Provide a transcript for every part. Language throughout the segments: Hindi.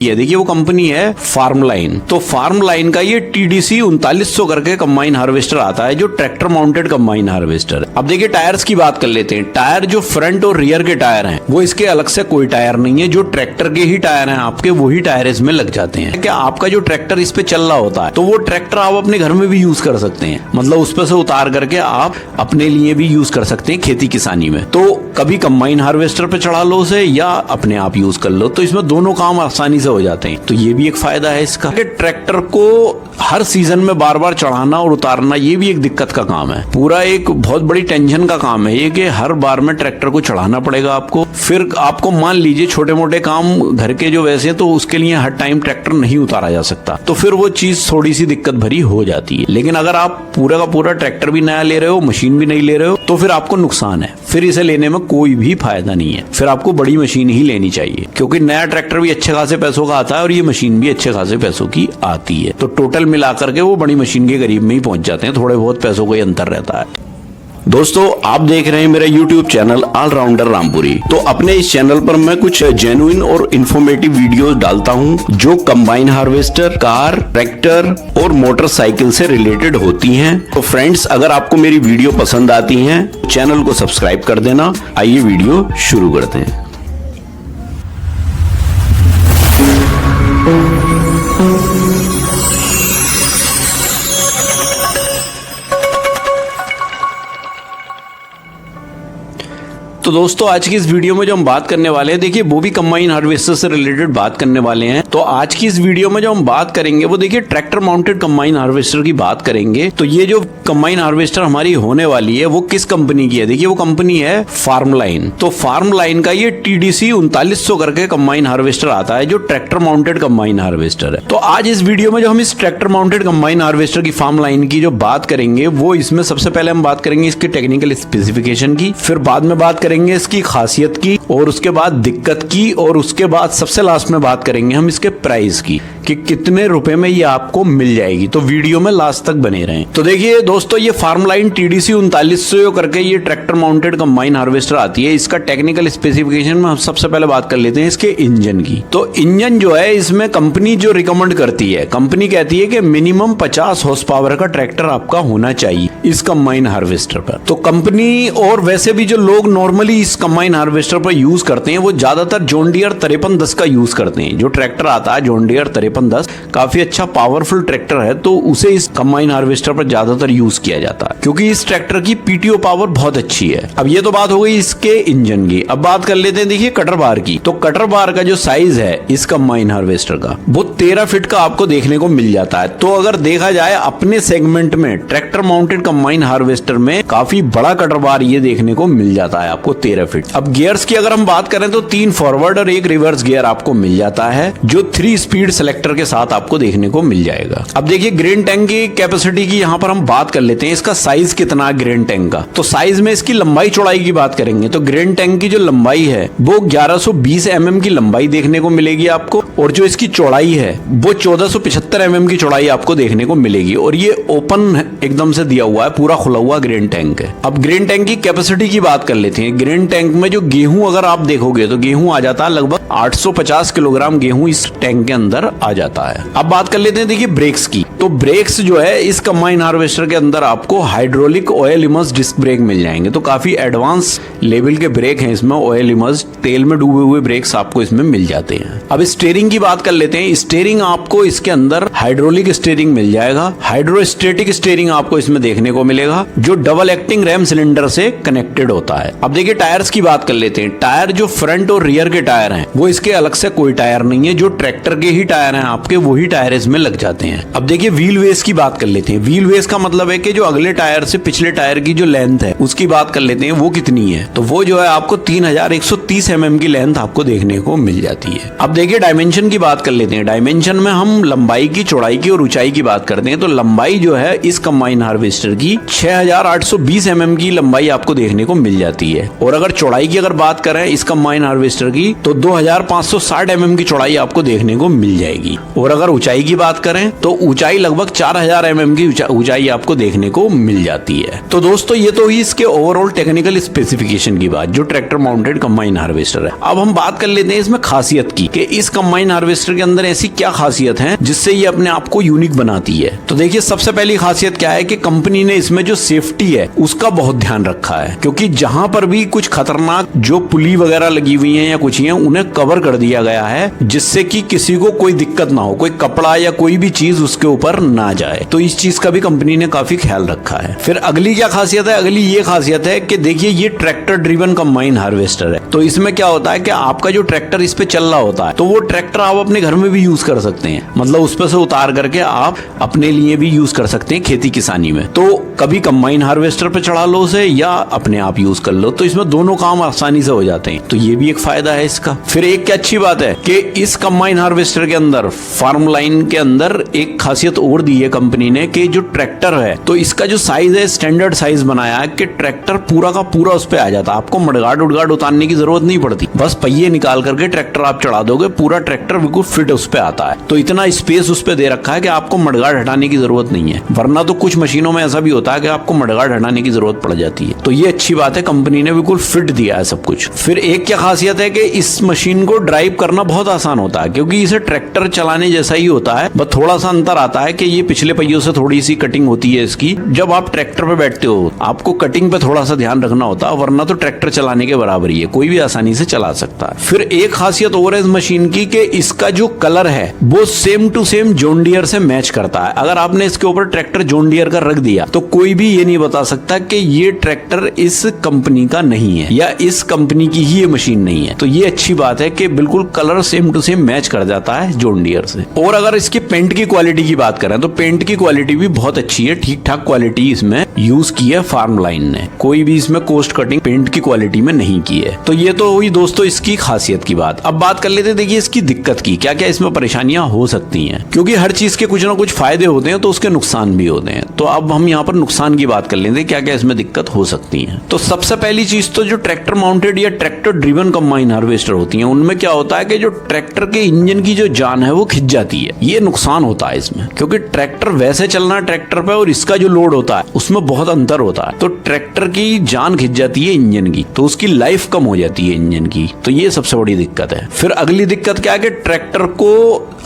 ये देखिए वो कंपनी है फार्म लाइन। तो फार्म लाइन का ये TDC 3900 करके कंबाइन हार्वेस्टर आता है, जो ट्रैक्टर माउंटेड कंबाइन हार्वेस्टर है। अब देखिए टायर्स की बात कर लेते हैं। टायर जो फ्रंट और रियर के टायर हैं वो इसके अलग से कोई टायर नहीं है, जो ट्रैक्टर के ही टायर हैं आपके वही टायर इसमें लग जाते हैं। क्या आपका जो ट्रैक्टर इस पे चल रहा होता है तो वो ट्रैक्टर आप अपने घर में भी यूज कर सकते हैं, मतलब उस पे से उतार करके आप अपने लिए भी यूज कर सकते हैं खेती किसानी में। तो कभी कंबाइन हार्वेस्टर पे चढ़ा लो उसे या अपने आप यूज कर लो, तो इसमें दोनों काम आसानी से हो जाते हैं। तो ये भी एक फायदा है इसका कि ट्रैक्टर को हर सीजन में बार बार चढ़ाना और उतारना ये भी एक दिक्कत का काम है, पूरा एक बहुत बड़ी टेंशन का काम है ये कि हर बार में ट्रैक्टर को चढ़ाना पड़ेगा आपको। फिर आपको मान लीजिए छोटे मोटे काम घर के जो वैसे तो उसके लिए हर टाइम ट्रैक्टर नहीं उतारा जा सकता, तो फिर वो चीज थोड़ी सी दिक्कत भरी हो जाती है। लेकिन अगर आप पूरा का पूरा ट्रैक्टर भी नया ले रहे हो, मशीन भी नहीं ले रहे हो, तो फिर आपको नुकसान है, फिर इसे लेने में कोई भी फायदा नहीं है। फिर आपको बड़ी मशीन ही लेनी चाहिए, क्योंकि नया ट्रैक्टर भी अच्छे खासे पैसों का आता है और ये मशीन भी अच्छे खासे पैसों की आती है। तो टोटल मिलाकर के वो बड़ी मशीन के करीब में ही पहुंच जाते हैं, थोड़े बहुत पैसों का ही अंतर रहता है। दोस्तों आप देख रहे हैं मेरा YouTube चैनल ऑलराउंडर रामपुरी। तो अपने इस चैनल पर मैं कुछ जेन्युइन और इंफॉर्मेटिव वीडियोस डालता हूं जो कंबाइन हार्वेस्टर, कार, ट्रैक्टर और मोटरसाइकिल से रिलेटेड होती हैं। तो फ्रेंड्स अगर आपको मेरी वीडियो पसंद आती हैं चैनल को सब्सक्राइब कर देना। आइए वीडियो शुरू करते हैं। तो दोस्तों आज की इस वीडियो में जो हम बात करने वाले हैं, देखिए वो भी कंबाइन हार्वेस्टर से रिलेटेड बात करने वाले हैं। तो आज की इस वीडियो में जो हम बात करेंगे वो देखिए ट्रैक्टर माउंटेड कंबाइन हार्वेस्टर की बात करेंगे। तो ये जो कंबाइन हार्वेस्टर हमारी होने वाली है वो किस कंपनी की है? देखिए वो कंपनी है फार्म लाइन। तो फार्म लाइन का ये TDC 3900 करके कंबाइन हार्वेस्टर आता है, जो ट्रैक्टर माउंटेड कंबाइन हार्वेस्टर है। तो आज इस वीडियो में जो हम इस ट्रैक्टर माउंटेड कंबाइन हार्वेस्टर की फार्म लाइन की जो बात करेंगे वो इसमें सबसे पहले हम बात करेंगे इसके टेक्निकल स्पेसिफिकेशन की, फिर बाद में बात करेंगे इसकी खासियत की, और उसके बाद दिक्कत की, और उसके बाद सबसे लास्ट में बात करेंगे हम इसके प्राइस की कि कितने रुपए में ये आपको मिल जाएगी। तो वीडियो में लास्ट तक बने रहें। तो देखिए दोस्तों ये फार्म लाइन TDC 3900 करके ये ट्रैक्टर माउंटेड कंबाइन हार्वेस्टर आती है। इसका टेक्निकल स्पेसिफिकेशन में हम सबसे पहले बात कर लेते हैं इसके इंजन की। तो इंजन जो है इसमें कंपनी जो रिकमेंड करती है, कंपनी कहती है कि मिनिमम 50 हॉर्स पावर का ट्रैक्टर आपका होना चाहिए इस कंबाइन हार्वेस्टर पर। तो कंपनी और वैसे भी जो लोग नॉर्मली इस कंबाइन हार्वेस्टर पर यूज करते हैं वो ज्यादातर जॉन डियर 5310 का यूज करते हैं। जो ट्रैक्टर आता है जॉन डियर 5310 काफी अच्छा पावरफुल ट्रैक्टर है, तो उसे इस कंबाइन हार्वेस्टर पर ज्यादातर यूज किया जाता है क्योंकि इस ट्रैक्टर की PTO पावर बहुत अच्छी है। अब ये तो बात हो गई इसके इंजन की। अब बात कर लेते हैं देखिए कटर बार की। तो कटर बार का जो साइज है इस कंबाइन हार्वेस्टर का वो 13 फीट का आपको देखने को मिल जाता है। तो अगर देखा जाए अपने सेगमेंट में ट्रैक्टर माउंटेड कंबाइन हार्वेस्टर में काफी बड़ा कटर बार ये देखने को मिल जाता है आपको 13 फीट। अब गियर्स की अगर हम बात करें तो 3 फॉरवर्ड और 1 रिवर्स गियर आपको मिल जाता है, जो 3 स्पीड सेलेक्टर के साथ आपको देखने को मिल जाएगा। अब देखिए ग्रेन टैंक की कैपेसिटी की यहाँ पर हम बात कर लेते हैं, इसका साइज कितना है ग्रेन टैंक का। तो साइज में इसकी लंबाई चौड़ाई की बात करेंगे तो ग्रेन टैंक की जो लंबाई है वो 1120 mm की लंबाई देखने को मिलेगी आपको, और जो इसकी चौड़ाई है वो 1475 mm की चौड़ाई आपको देखने को मिलेगी। और ये ओपन एकदम से दिया हुआ है, पूरा खुला हुआ ग्रेन टैंक है। अब ग्रेन टैंक की कैपेसिटी की बात कर लेते हैं। ग्रेन टैंक में जो गेहूं अगर आप देखोगे तो गेहूं आ जाता है लगभग 850 किलोग्राम गेहूं इस टैंक के अंदर आ जाता है। अब बात कर लेते हैं देखिए ब्रेक्स की। तो ब्रेक्स जो है इस कंबाइन हार्वेस्टर के अंदर आपको hydraulic oil immersed disc brake मिल जाएंगे। तो काफी एडवांस लेवल के ब्रेक हैं इसमें, ऑयल इमर्स्ड तेल में डूबे हुए ब्रेक्स आपको इसमें मिल जाते हैं। अब स्टीयरिंग की बात कर लेते हैं। स्टीयरिंग आपको इसके अंदर हाइड्रोलिक स्टीयरिंग मिल जाएगा, हाइड्रोस्टेटिक स्टीयरिंग आपको इसमें देखने को मिलेगा, जो डबल एक्टिंग रैम सिलेंडर से कनेक्टेड होता है। अब देखिए टायर्स की बात कर लेते हैं। टायर जो फ्रंट और रियर के टायर हैं वो इसके अलग से कोई टायर नहीं है, जो ट्रैक्टर के ही टायर हैं आपके वही टायर इसमें लग जाते हैं। अब देखिए व्हील बेस की बात कर लेते हैं। व्हील बेस का मतलब है कि जो अगले टायर से पिछले टायर की जो लेंथ है उसकी बात कर लेते हैं, वो कितनी है। तो वो जो है आपको 3130 mm की लेंथ आपको देखने को मिल जाती है। अब देखिए डायमेंशन की बात कर लेते हैं। डायमेंशन में हम लंबाई की, चौड़ाई की और ऊंचाई की बात करते हैं। तो लंबाई जो है इस कंबाइन हार्वेस्टर की 6820 mm की लंबाई आपको देखने को मिल जाती है। और अगर चौड़ाई की अगर बात करें इस कंबाइन हार्वेस्टर की तो 2560 mm की चौड़ाई आपको देखने को मिल जाएगी। और अगर ऊंचाई की बात करें तो ऊंचाई लगभग 4000 mm की ऊंचाई आपको देखने को मिल जाती है। तो दोस्तों ये तो हुई इसके ओवरऑल टेक्निकल स्पेसिफिकेशन की बात, जो ट्रैक्टर माउंटेड कंबाइन हार्वेस्टर है। अब हम बात कर लेते हैं इसमें खासियत की कि इस कंबाइन हार्वेस्टर के अंदर ऐसी क्या खासियत है जिससे ये अपने आप को यूनिक बनाती है। तो देखिए सबसे पहली खासियत क्या है कि कंपनी ने इसमें जो सेफ्टी है उसका बहुत ध्यान रखा है, क्योंकि जहां पर भी कुछ खतरनाक जो पुली वगैरह लगी हुई है या कुछ है उन्हें कवर कर दिया गया है, जिससे कि किसी को कोई दिक्कत ना हो, कोई कपड़ा या कोई भी चीज उसके ऊपर ना जाए। तो इस चीज का भी कंपनी ने काफी ख्याल रखा है। फिर अगली क्या खासियत है? अगली ये खासियत है कि देखिए ये ट्रैक्टर ड्रिवन कंबाइन हार्वेस्टर है। तो इसमें क्या होता है कि आपका जो ट्रैक्टर इस पे चल रहा होता है तो वो ट्रैक्टर आप अपने घर में भी यूज कर सकते हैं, मतलब उस पे से उतार करके आप अपने लिए भी यूज कर सकते हैं खेती किसानी में। तो कभी कंबाइन हार्वेस्टर पे चढ़ा लो उसे या अपने आप यूज कर लो, तो इसमें दोनों काम आसानी से हो जाते हैं। तो ये भी एक फायदा है इसका। फिर एक क्या अच्छी बात है कि इस कंबाइन हार्वेस्टर के अंदर फार्म लाइन के अंदर एक खासियत और दी है कंपनी ने कि जो ट्रैक्टर है तो इसका जो साइज है स्टैंडर्ड साइज बनाया है कि ट्रैक्टर पूरा का पूरा उस पे आ जाता है। आपको मडगार्ड उडगार्ड उतारने की जरूरत नहीं पड़ती, बस पहिए निकाल करके ट्रैक्टर आप चढ़ा दोगे, पूरा ट्रैक्टर बिल्कुल फिट उस पे आता है। तो इतना स्पेस उस पे दे रखा है कि आपको मडगार्ड हटाने की जरूरत नहीं है, वरना तो कुछ मशीनों में ऐसा भी होता है कि आपको मडगार्ड हटाने की जरूरत पड़ जाती है। तो ये अच्छी बात है, कंपनी ने बिल्कुल फिट दिया है सब कुछ। फिर एक क्या खासियत है कि इस मशीन को ड्राइव करना बहुत आसान होता है, क्योंकि इसे ट्रैक्टर चलाने जैसा ही होता है, बस थोड़ा सा अंतर आता है कि ये पिछले पहियों से थोड़ी सी कटिंग होती है इसकी। जब आप ट्रैक्टर पे बैठते हो आपको कटिंग पे थोड़ा सा ध्यान रखना होता है, वरना तो ट्रैक्टर चलाने के बराबर ही है, कोई भी आसानी से चला सकता है। फिर एक खासियत और है इस मशीन की कि इसका जो कलर है वो same to same John Deere से मैच करता है। अगर आपने इसके ऊपर ट्रैक्टर जॉन डियर का रख दिया तो कोई भी ये नहीं बता सकता कि ये ट्रैक्टर इस कंपनी का नहीं है या इस कंपनी की ही ये मशीन नहीं है। तो ये अच्छी बात है कि बिल्कुल colour same to same match कर जाता है जॉन डियर से। और अगर इसकी पेंट की क्वालिटी की बात करें तो पेंट की क्वालिटी भी बहुत अच्छी है, ठीक ठाक क्वालिटी इसमें यूज की है फार्म लाइन ने, कोई भी इसमें कोस्ट कटिंग पेंट की क्वालिटी में नहीं की है। तो ये तो हुई दोस्तों इसकी खासियत की बात। अब बात कर लेते हैं देखिए इसकी दिक्कत की, क्या क्या इसमें परेशानियां हो सकती हैं, क्योंकि हर चीज के कुछ ना कुछ फायदे होते हैं तो उसके नुकसान भी होते हैं। तो अब हम यहाँ पर नुकसान की बात कर लेते हैं, क्या क्या इसमें दिक्कत हो सकती है। तो सबसे पहली चीज तो जो ट्रैक्टर माउंटेड या ट्रैक्टर ड्रिवन कंबाइन हार्वेस्टर होती है उनमें क्या होता है कि जो ट्रैक्टर के इंजन की जो जान है वो खिंच जाती है। ये नुकसान होता है इसमें, क्योंकि ट्रैक्टर वैसे चलना है ट्रैक्टर पे और इसका जो लोड होता है उसमें बहुत अंतर होता है। तो ट्रैक्टर की जान खिंच जाती है इंजन की, तो उसकी लाइफ कम हो जाती है इंजन की। तो ये सबसे बड़ी दिक्कत है। फिर अगली दिक्कत क्या है कि ट्रैक्टर को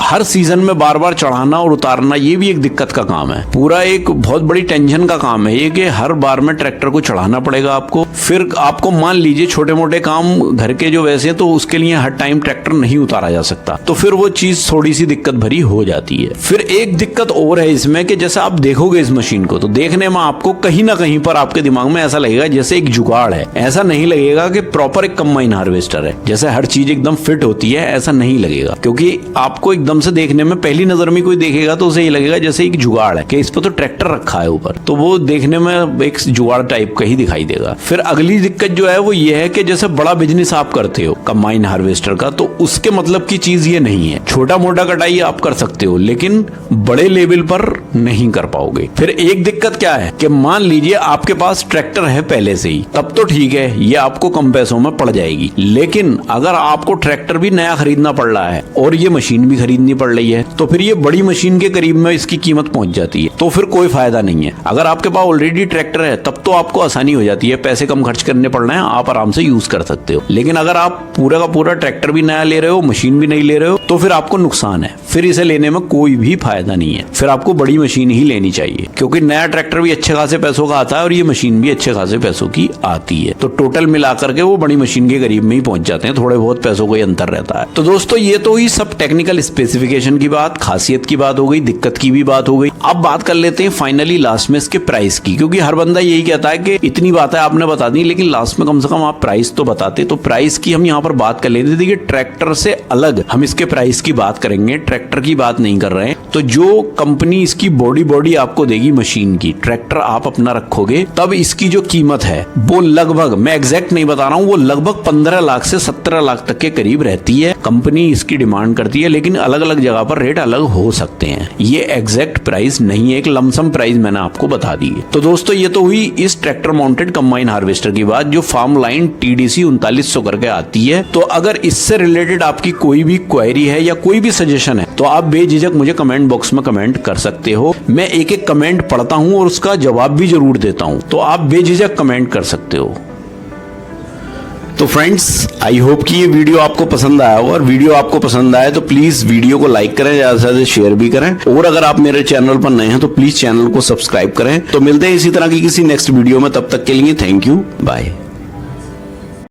हर सीजन में बार बार चढ़ाना और उतारना ये भी एक दिक्कत का काम है, पूरा एक बहुत बड़ी टेंशन का काम है ये कि हर बार में ट्रैक्टर को चढ़ाना पड़ेगा आपको। फिर आपको मान लीजिए छोटे मोटे काम घर के जो वैसे तो उसके लिए हर टाइम ट्रैक्टर नहीं उतारा जा सकता, तो फिर वो चीज थोड़ी सी दिक्कत भरी हो जाती है। फिर एक दिक्कत और है इसमें कि जैसे आप देखोगे इस मशीन को तो देखने में आपको कहीं ना कहीं पर आपके दिमाग में ऐसा लगेगा जैसे एक जुगाड़ है, ऐसा नहीं लगेगा कि प्रॉपर एक कंबाइन हार्वेस्टर है जैसे हर चीज एकदम फिट होती है, ऐसा नहीं लगेगा। क्योंकि आपको एकदम से देखने में पहली नजर में कोई देखेगा तो उसे ये लगेगा जैसे एक जुगाड़ है कि इस पर तो ट्रैक्टर रखा है ऊपर, तो वो देखने में एक जुगाड़ टाइप का ही दिखाई देगा। फिर अगली दिक्कत जो है वो ये है कि जैसे बड़ा बिजनेस आप करते हो कंबाइन हार्वेस्टर का तो उसके मतलब की चीज ये नहीं है, छोटा मोटा कटाई आप कर सकते हो लेकिन बड़े लेवल पर नहीं कर पाओगे। फिर एक दिक्कत क्या है कि मान लीजिए आपके पास ट्रैक्टर है पहले से ही, तब तो ठीक है ये आपको कम पैसों में पड़ जाएगी, लेकिन अगर आपको ट्रैक्टर भी नया खरीदना पड़ रहा है और ये मशीन भी खरीदनी पड़ रही है तो फिर ये बड़ी मशीन के करीब में इसकी कीमत पहुंच जाती है, तो फिर कोई फायदा नहीं है। अगर आपके पास ऑलरेडी ट्रैक्टर है तब तो आपको आसानी हो जाती है, पैसे कम खर्च करने पड़ रहे हैं, आप आराम से यूज कर सकते हो। लेकिन अगर आप पूरा का पूरा ट्रैक्टर भी नया ले रहे हो मशीन भी नहीं ले रहे हो तो फिर आपको नुकसान है, फिर इसे लेने में कोई भी फायदा नहीं है। फिर आपको बड़ी मशीन ही लेनी चाहिए, क्योंकि नया ट्रैक्टर भी अच्छे खासे पैसों का आता है और ये मशीन भी अच्छे खासे पैसों की आती है, तो टोटल मिलाकर के वो बड़ी मशीन के करीब में ही पहुंच जाते हैं, थोड़े बहुत पैसों का ही अंतर रहता है। तो दोस्तों ये तो ही सब टेक्निकल स्पेसिफिकेशन की बात, खासियत की बात हो गई, दिक्कत की भी बात हो गई। अब बात कर लेते हैं फाइनली लास्ट में इसके प्राइस की, क्योंकि हर बंदा यही कहता है कि इतनी बात है आपने बता दी लेकिन लास्ट में कम से कम आप प्राइस तो बताते। तो प्राइस की हम यहाँ पर बात कर लेते, देखिए ट्रैक्टर से अलग हम इसके प्राइस की बात करेंगे, ट्रैक्टर की बात नहीं कर रहे हैं। तो जो कंपनी इसकी बॉडी आपको देगी मशीन की, ट्रैक्टर आप अपना रखोगे तब इसकी जो कीमत है वो लगभग, मैं एग्जैक्ट नहीं बता रहा हूँ, वो लगभग 15 लाख से 17 लाख तक के करीब रहती है। कंपनी इसकी डिमांड करती है, लेकिन अलग अलग जगह पर रेट अलग हो सकते हैं, ये एग्जैक्ट प्राइस नहीं है, एक लमसम प्राइस मैंने आपको बता दी है। तो दोस्तों ये तो हुई इस ट्रैक्टर माउंटेड कंबाइन हार्वेस्टर की बात जो फार्म लाइन TDC 3900 करके आती है। तो अगर इससे रिलेटेड आपकी कोई भी क्वेरी है या कोई भी सजेशन है तो आप बेझिझक मुझे कमेंट बॉक्स में कमेंट कर सकते हो। मैं एक एक कमेंट पढ़ता हूं और उसका जवाब भी जरूर देता हूं, तो आप बेझिझक कमेंट कर सकते हो। तो फ्रेंड्स, आई होप कि ये वीडियो आपको पसंद आया होगा, और वीडियो आपको पसंद आए तो प्लीज वीडियो को लाइक करें, ज्यादा से ज्यादा शेयर भी करें, और अगर आप मेरे चैनल पर नए हैं तो प्लीज चैनल को सब्सक्राइब करें। तो मिलते हैं इसी तरह की किसी नेक्स्ट वीडियो में, तब तक के लिए थैंक यू, बाय।